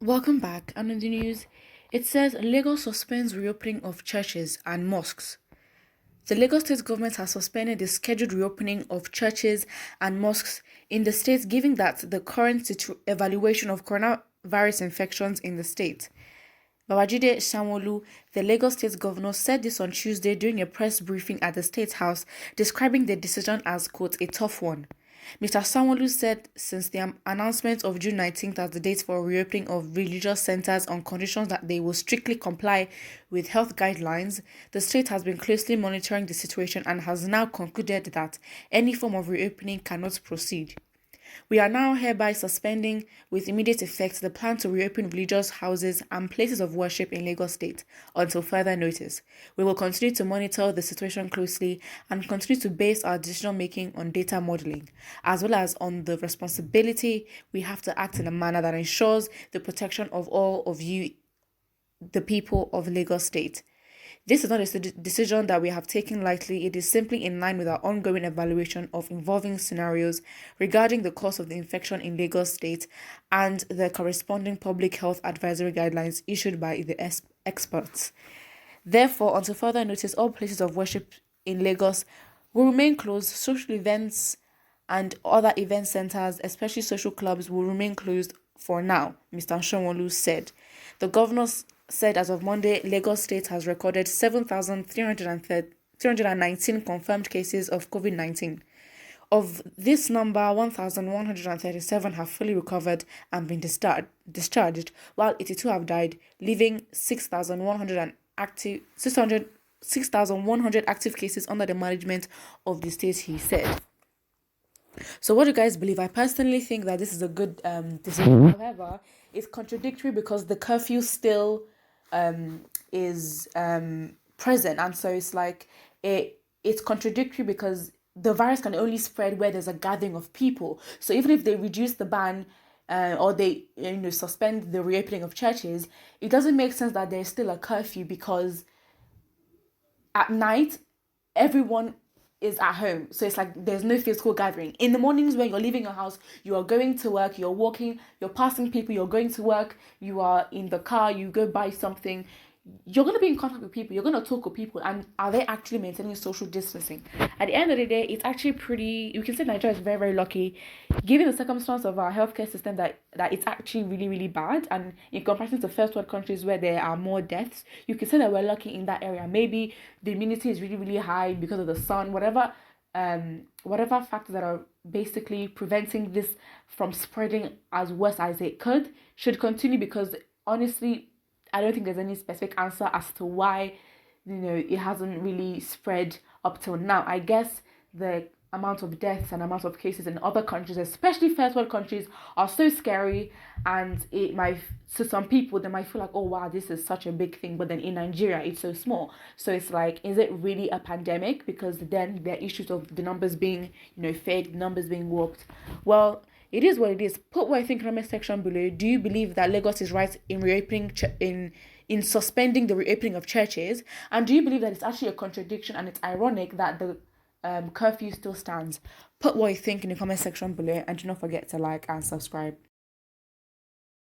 Welcome back. And in the news, it says Lagos suspends reopening of churches and mosques. The Lagos state government has suspended the scheduled reopening of churches and mosques in the state, given that the current evaluation of coronavirus infections in the state. Babajide Sanwo-Olu, the Lagos state governor, said this on Tuesday during a press briefing at the State House, describing the decision as, quote, a tough one. Mr. Sanwo-Olu said since the announcement of June 19th as the date for reopening of religious centers on conditions that they will strictly comply with health guidelines, the state has been closely monitoring the situation and has now concluded that any form of reopening cannot proceed. We are now hereby suspending with immediate effect the plan to reopen religious houses and places of worship in Lagos State until further notice. We will continue to monitor the situation closely and continue to base our decision making on data modeling, as well as on the responsibility we have to act in a manner that ensures the protection of all of you, the people of Lagos State. This is not a decision that we have taken lightly. It is simply in line with our ongoing evaluation of evolving scenarios regarding the cause of the infection in Lagos State and the corresponding public health advisory guidelines issued by the experts. Therefore, until further notice, all places of worship in Lagos will remain closed. Social events and other event centers, especially social clubs, will remain closed for now, Mr. Sanwo-Olu said. The governor said as of Monday, Lagos State has recorded 7,319 confirmed cases of COVID-19. Of this number, 1,137 have fully recovered and been discharged, while 82 have died, leaving 6,100 active cases under the management of the state, he said. So what do you guys believe? I personally think that this is a good decision. However, it's contradictory because the curfew still is present, and so it's like it's contradictory because the virus can only spread where there's a gathering of people. So even if they reduce the ban or they suspend the reopening of churches, it doesn't make sense that there's still a curfew because at night everyone is at home. So it's like there's no physical gathering. In the mornings when you're leaving your house, you are going to work, you're walking, you're passing people, you're going to work, you are in the car, you go buy something, you're going to be in contact with people, you're going to talk with people, and are they actually maintaining social distancing? At the end of the day, it's actually pretty, you can say Nigeria is very, very lucky, given the circumstance of our healthcare system, that it's actually really, really bad, and in comparison to first world countries where there are more deaths, you can say that we're lucky in that area. Maybe the immunity is really, really high because of the sun, whatever factors that are basically preventing this from spreading as worse as it could should continue, because honestly, I don't think there's any specific answer as to why, it hasn't really spread up till now. I guess the amount of deaths and amount of cases in other countries, especially first world countries, are so scary, and it might, to some people, they might feel like, oh wow, this is such a big thing, but then in Nigeria it's so small. So it's like, is it really a pandemic? Because then there are issues of the numbers being, fake, numbers being warped. Well, it is what it is. Put what you think in the comment section below. Do you believe that Lagos is right in reopening in suspending the reopening of churches? And do you believe that it's actually a contradiction and it's ironic that the curfew still stands? Put what you think in the comment section below, and do not forget to like and subscribe.